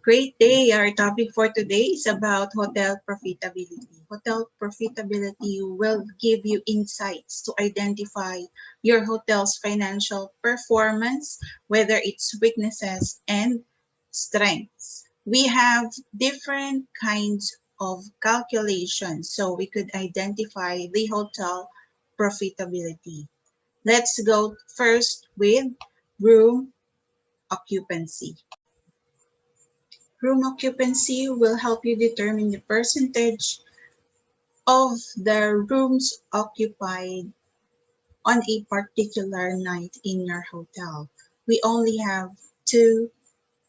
Great day. Our topic for today is about hotel profitability. Hotel profitability will give you insights to identify your hotel's financial performance, whether its weaknesses and strengths. We have different kinds of calculations so we could identify the hotel profitability. Let's go first with room occupancy. Room occupancy will help you determine the percentage of the rooms occupied on a particular night in your hotel. We only have two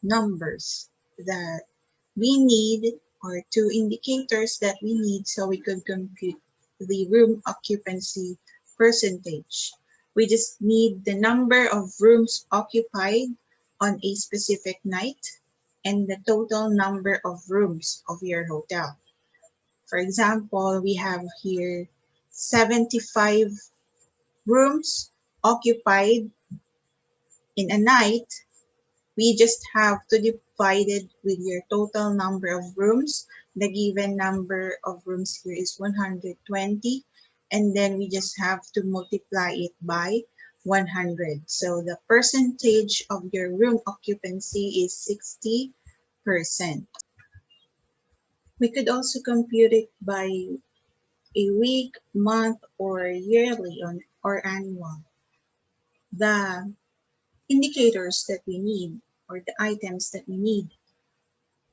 numbers that we need, or two indicators that we need so we could compute the room occupancy percentage. We just need the number of rooms occupied on a specific night and the total number of rooms of your hotel. For example, we have here 75 rooms occupied in a night. We just have to divide it with your total number of rooms. The given number of rooms here is 120, and then we just have to multiply it by 100. So the percentage of your room occupancy is 60%. We could also compute it by a week, month, or yearly or annual. The indicators that we need, or the items that we need,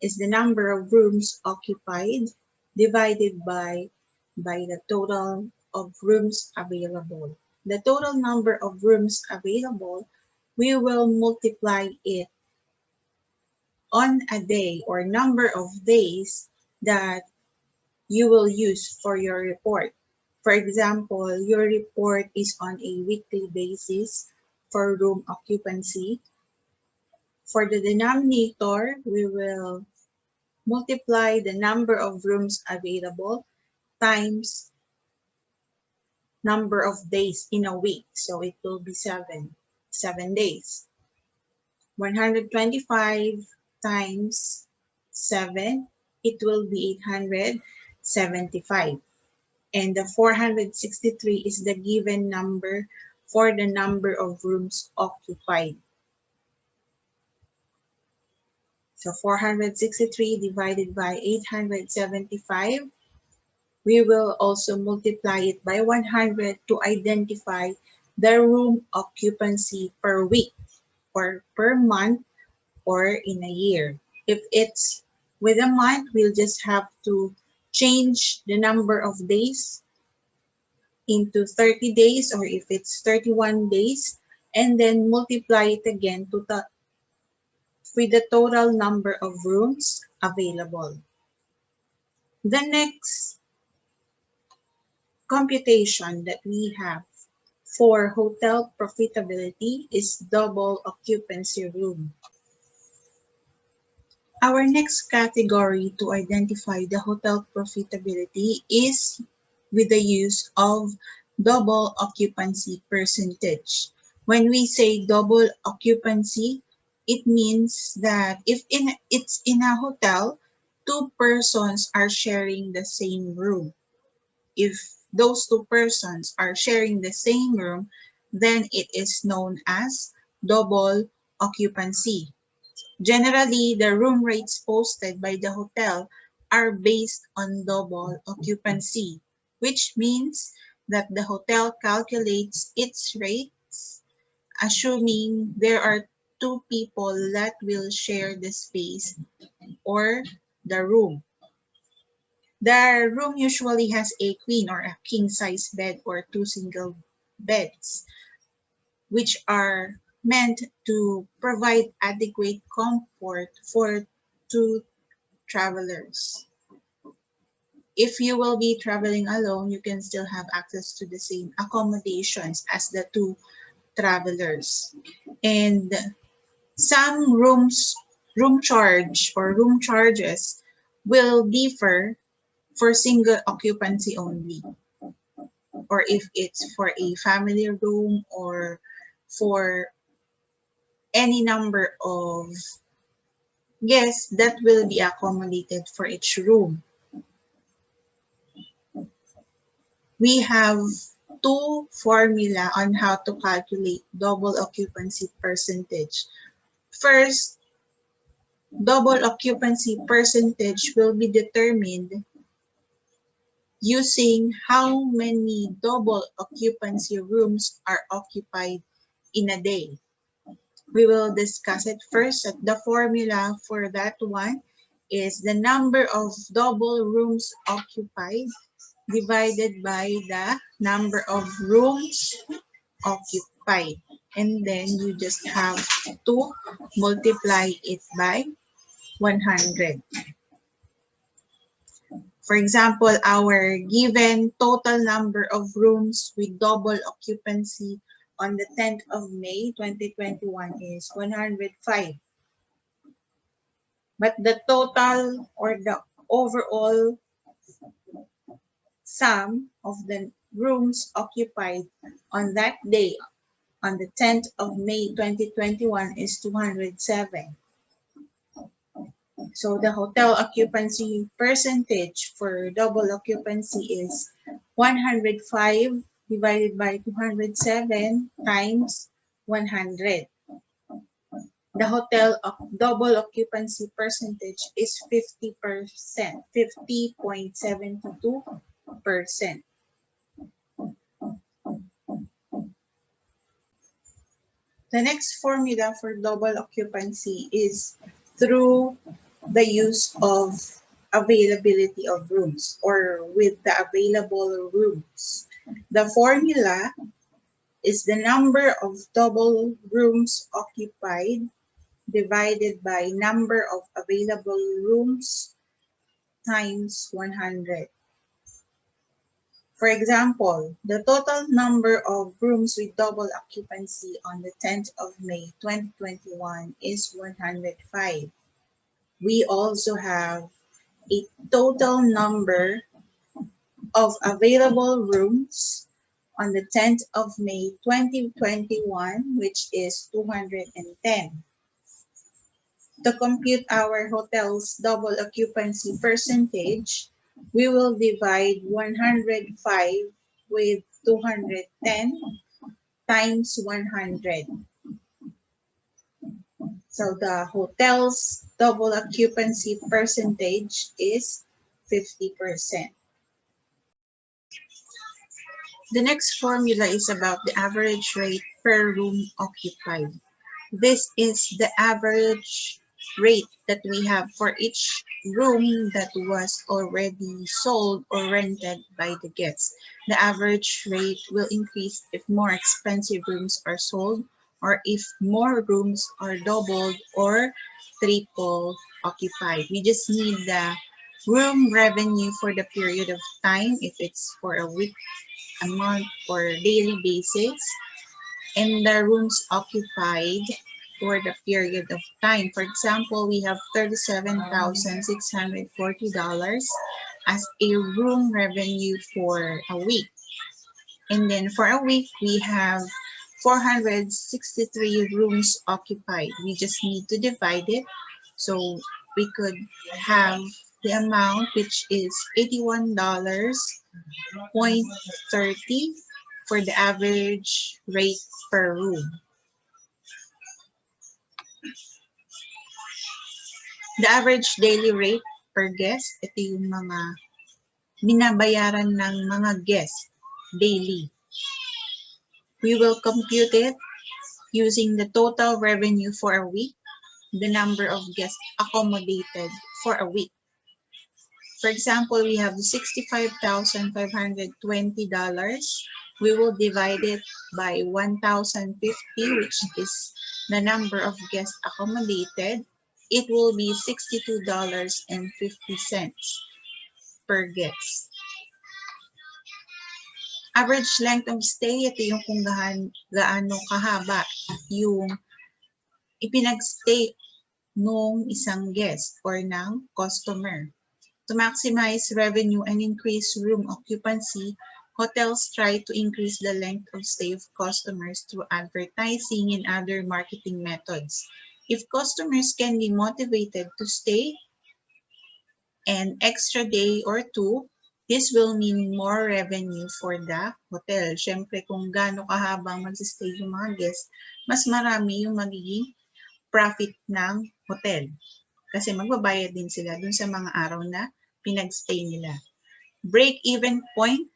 is the number of rooms occupied divided by the total of rooms available. The total number of rooms available, we will multiply it on a day or number of days that you will use for your report. For example, your report is on a weekly basis for room occupancy. For the denominator, we will multiply the number of rooms available times number of days in a week. So it will be 7 days. 125 times 7, it will be 875. And the 463 is the given number for the number of rooms occupied. So 463 divided by 875, we will also multiply it by 100 to identify the room occupancy per week or per month or in a year. If it's with a month, we'll just have to change the number of days into 30 days, or if it's 31 days, and then multiply it again with the total number of rooms available. The next computation that we have for hotel profitability is double occupancy room. Our next category to identify the hotel profitability is with the use of double occupancy percentage. When we say double occupancy, it means that if it's in a hotel, two persons are sharing the same room. If those two persons are sharing the same room, then it is known as double occupancy. Generally, the room rates posted by the hotel are based on double occupancy, which means that the hotel calculates its rates assuming there are two people that will share the space or the room. The room usually has a queen or a king size bed or two single beds, which are meant to provide adequate comfort for two travelers. If you will be traveling alone, you can still have access to the same accommodations as the two travelers. And some room charge or room charges will differ for single occupancy only, or if it's for a family room or for any number of guests that will be accommodated for each room. We have two formula on how to calculate double occupancy percentage. First, double occupancy percentage will be determined using how many double occupancy rooms are occupied in a day. We will discuss it first. The formula for that one is the number of double rooms occupied divided by the number of rooms occupied. And then you just have to multiply it by 100. For example, our given total number of rooms with double occupancy on the 10th of May 2021 is 105. But the total or the overall sum of the rooms occupied on that day, on the 10th of May 2021, is 207. So the hotel occupancy percentage for double occupancy is 105 divided by 207 times 100. The hotel double occupancy percentage is 50%, 50.72%. The next formula for double occupancy is through the use of availability of rooms or with the available rooms. The formula is the number of double rooms occupied divided by number of available rooms times 100. For example, the total number of rooms with double occupancy on the 10th of May 2021 is 105. We also have a total number of available rooms on the 10th of May 2021, which is 210. To compute our hotel's double occupancy percentage, we will divide 105 with 210 times 100. So the hotel's double occupancy percentage is 50%. The next formula is about the average rate per room occupied. This is the average rate that we have for each room that was already sold or rented by the guests. The average rate will increase if more expensive rooms are sold or if more rooms are doubled or triple occupied. We just need the room revenue for the period of time, if it's for a week, a month, or daily basis, and the rooms occupied for the period of time. For example, we have $37,640 as a room revenue for a week. And then for a week, we have 463 rooms occupied. We just need to divide it. So we could have the amount, which is $81.30 for the average rate per room. The average daily rate per guest, ito yung mga binabayaran ng mga guests daily. We will compute it using the total revenue for a week, the number of guests accommodated for a week. For example, we have $65,520. We will divide it by 1,050, which is the number of guests accommodated. It will be $62.50 per guest. Average length of stay, ito yung kung gaano kahaba yung ipinag-stay nung isang guest or ng customer. To maximize revenue and increase room occupancy, hotels try to increase the length of stay of customers through advertising and other marketing methods. If customers can be motivated to stay an extra day or two, this will mean more revenue for the hotel. Siyempre, kung gaano kahabang magsistay yung mga guests, mas marami yung magiging profit ng hotel. Kasi magbabayad din sila dun sa mga araw na pinagstay nila. Break-even point,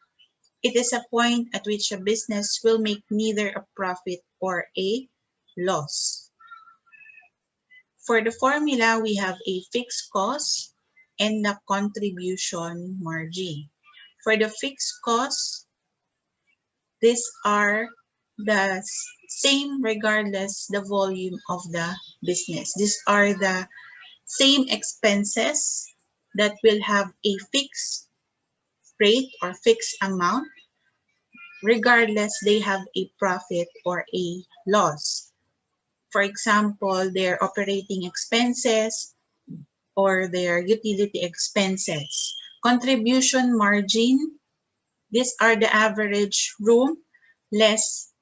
it is a point at which a business will make neither a profit or a loss. For the formula, we have a fixed cost and the contribution margin. For the fixed costs, these are the same regardless the volume of the business. These are the same expenses that will have a fixed rate or fixed amount regardless they have a profit or a loss. For example, their operating expenses or their utility expenses. Contribution margin, these are the average room less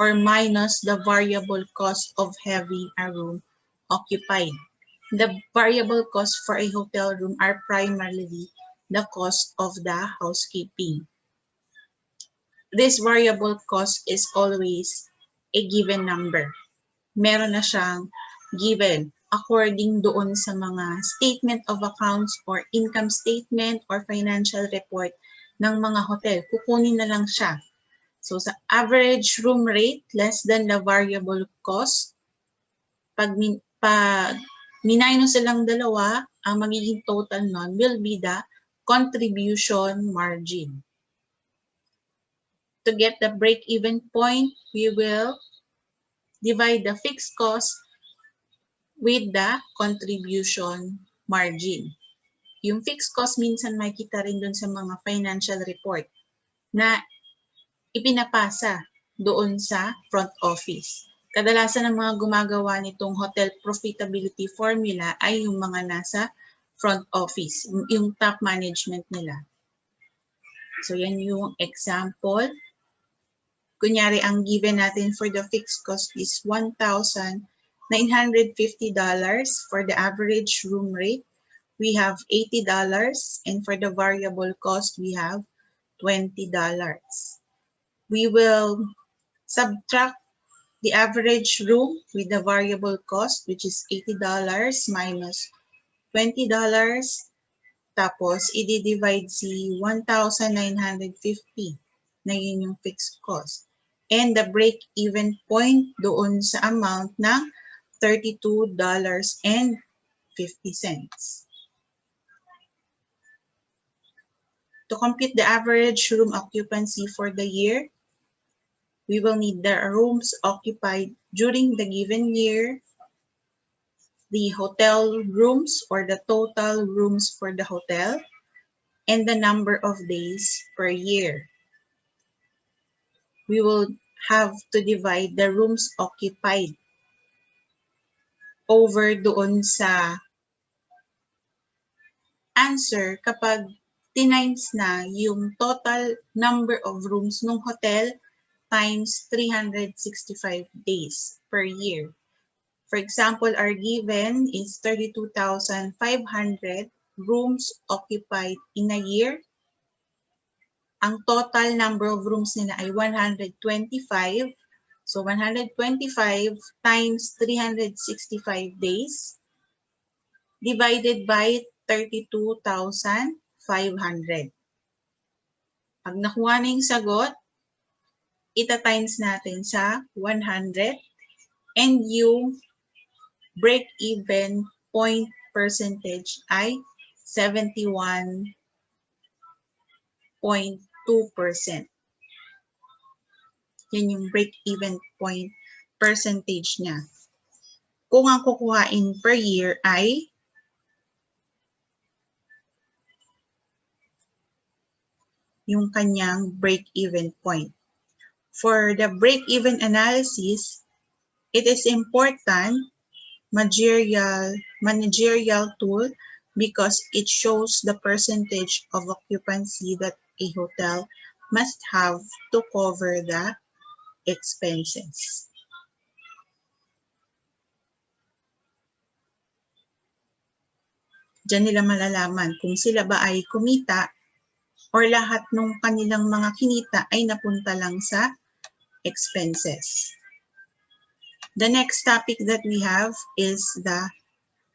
or minus the variable cost of having a room occupied. The variable costs for a hotel room are primarily the cost of the housekeeping. This variable cost is always a given number. Meron na siyang given according doon sa mga statement of accounts or income statement or financial report ng mga hotel. Kukunin na lang siya. So sa average room rate less than the variable cost, pag minus silang dalawa, ang magiging total nun will be the contribution margin. To get the break-even point, we will divide the fixed cost with the contribution margin. Yung fixed cost minsan makikita rin dun sa mga financial report na ipinapasa doon sa front office. Kadalasan ng mga gumagawa nitong hotel profitability formula ay yung mga nasa front office, yung top management nila. So yan yung example. Kunyari, ang given natin for the fixed cost is $1,950 for the average room rate. We have $80, and for the variable cost, we have $20. We will subtract the average room with the variable cost, which is $80 minus $20. Tapos, i-divide si 1,950 na yun yung fixed cost. And the break-even point doon sa amount ng $32.50. To compute the average room occupancy for the year, we will need the rooms occupied during the given year, the hotel rooms or the total rooms for the hotel, and the number of days per year. We will have to divide the rooms occupied over doon sa answer kapag tinimes na yung total number of rooms ng hotel times 365 days per year. For example, our given is 32,500 rooms occupied in a year. Ang total number of rooms nila ay 125. So 125 times 365 days divided by 32,500. Pag nakuha na yung sagot, ita-times natin sa 100 and yung break-even point percentage ay 71.2%. Yan yung break-even point percentage niya. Kung ang kukuhain per year ay yung kanyang break-even point. For the break-even analysis, it is important managerial tool because it shows the percentage of occupancy that a hotel must have to cover the expenses. Diyan nila malalaman kung sila ba ay kumita or lahat ng kanilang mga kinita ay napunta lang sa expenses. The next topic that we have is the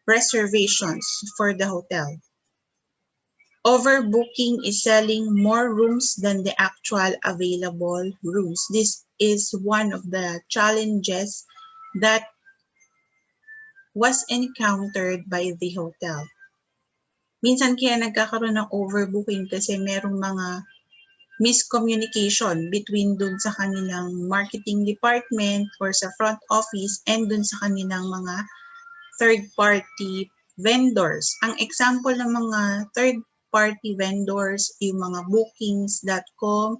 reservations for the hotel. Overbooking is selling more rooms than the actual available rooms. This is one of the challenges that was encountered by the hotel. Minsan kaya nagkakaroon ng overbooking kasi merong mga miscommunication between dun sa kanilang marketing department or sa front office and dun sa kanilang mga third-party vendors. Ang example ng mga third-party vendors, yung mga bookings.com,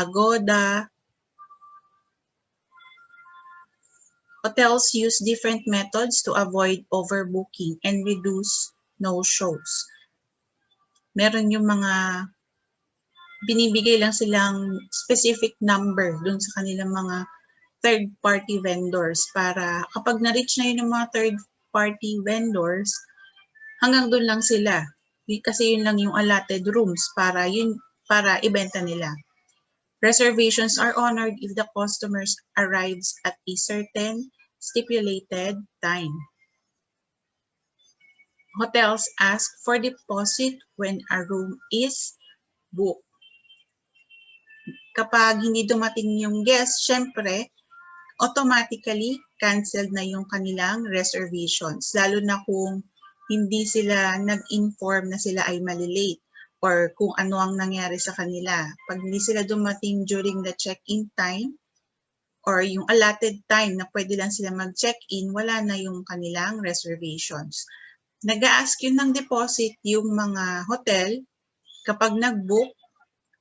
Agoda. Hotels use different methods to avoid overbooking and reduce no-shows. Meron yung mga binibigay lang silang specific number dun sa kanilang mga third-party vendors para kapag na-reach na yun ng mga third-party vendors, hanggang dun lang sila. Kasi yun lang yung allotted rooms para ibenta nila. Reservations are honored if the customers arrives at a certain stipulated time. Hotels ask for deposit when a room is booked. Kapag hindi dumating yung guest, syempre, automatically canceled na yung kanilang reservations. Lalo na kung hindi sila nag-inform na sila ay malilate or kung ano ang nangyari sa kanila. Pag hindi sila dumating during the check-in time or yung allotted time na pwede lang sila mag-check-in, wala na yung kanilang reservations. Nag-a-ask yun ng deposit yung mga hotel kapag nag-book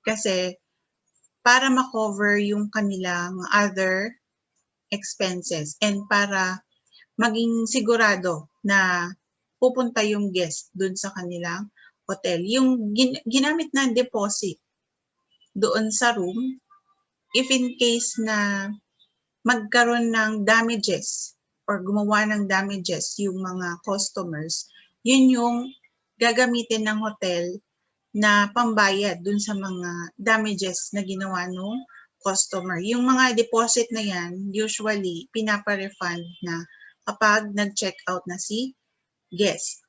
kasi para ma-cover yung kanilang other expenses and para maging sigurado na pupunta yung guest dun sa kanilang hotel. Yung ginamit na deposit doon sa room, if in case na magkaroon ng damages or gumawa ng damages yung mga customers, yun yung gagamitin ng hotel na pambayad dun sa mga damages na ginawa ng customer. Yung mga deposit na yan, usually pinapa-refund na kapag nag-check out na si guest.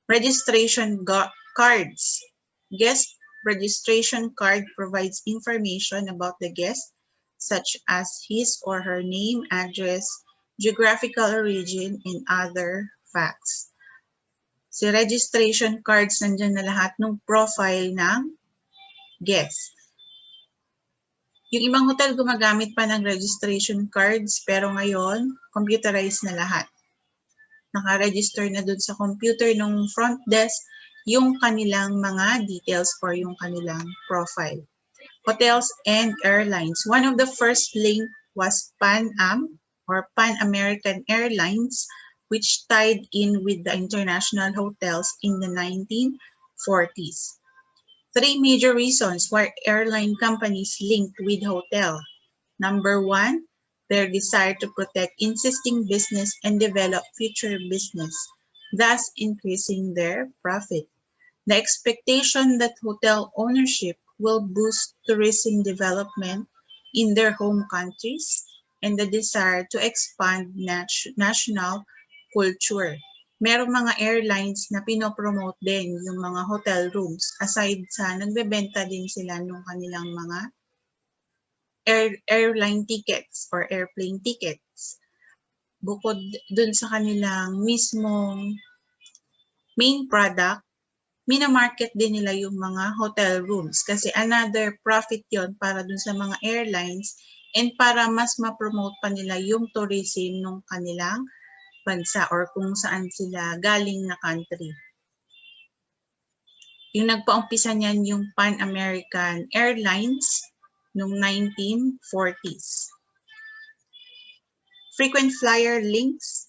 Registration cards. Guest registration card provides information about the guest such as his or her name, address, geographical origin, and other facts. Si registration cards, nandyan na lahat ng profile ng guest. Yung ibang hotel gumagamit pa ng registration cards pero ngayon, computerized na lahat. Naka-register na dun sa computer ng front desk yung kanilang mga details for yung kanilang profile. Hotels and airlines. One of the first link was Pan Am or Pan American Airlines, which tied in with the international hotels in the 1940s. Three major reasons why airline companies linked with hotel. Number one, their desire to protect existing business and develop future business, thus increasing their profit. The expectation that hotel ownership will boost tourism development in their home countries and the desire to expand national culture. Merong mga airlines na pinopromote din yung mga hotel rooms aside sa nagbebenta din sila ng kanilang mga airline tickets or airplane tickets. Bukod dun sa kanilang mismong main product, minamarket din nila yung mga hotel rooms kasi another profit yon para dun sa mga airlines and para mas ma-promote pa nila yung tourism ng kanilang bansa or kung saan sila galing na country. Yung nagpaumpisa niyan yung Pan American Airlines noong 1940s. Frequent flyer links.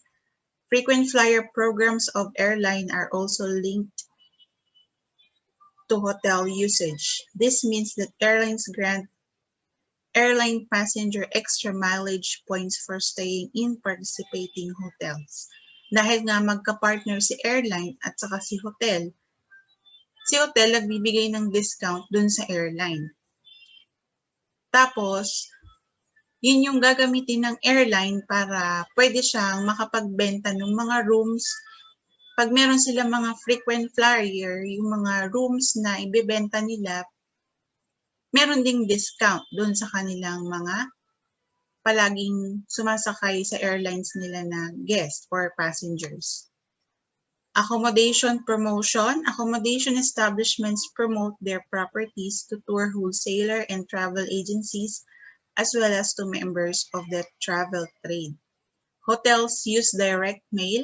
Frequent flyer programs of airline are also linked to hotel usage. This means that airlines grant airline passenger extra mileage points for staying in participating hotels. Dahil nga magka-partner si airline at saka si hotel nagbibigay ng discount dun sa airline. Tapos, yun yung gagamitin ng airline para pwede siyang makapagbenta ng mga rooms. Pag meron silang mga frequent flyer, yung mga rooms na ibebenta nila, meron ding discount dun sa kanilang mga palaging sumasakay sa airlines nila na guest or passengers. Accommodation promotion. Accommodation establishments promote their properties to tour wholesaler and travel agencies as well as to members of the travel trade. Hotels use direct mail,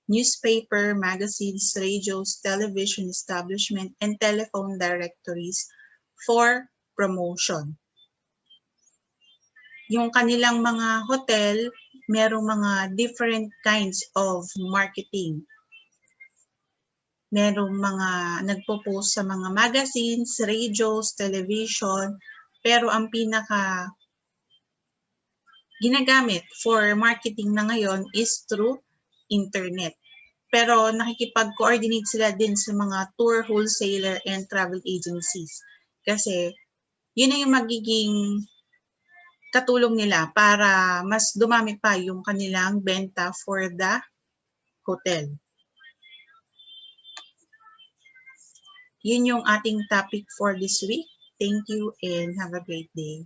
newspaper, magazines, radios, television establishment, and telephone directories for promotion. Yung kanilang mga hotel, merong mga different kinds of marketing. Merong mga nagpo-post sa mga magazines, radios, television, pero ang pinaka ginagamit for marketing na ngayon is through internet. Pero nakikipag-coordinate sila din sa mga tour wholesaler and travel agencies. Kasi yun na yung magiging katulong nila para mas dumami pa yung kanilang benta for the hotel. Yun yung ating topic for this week. Thank you and have a great day.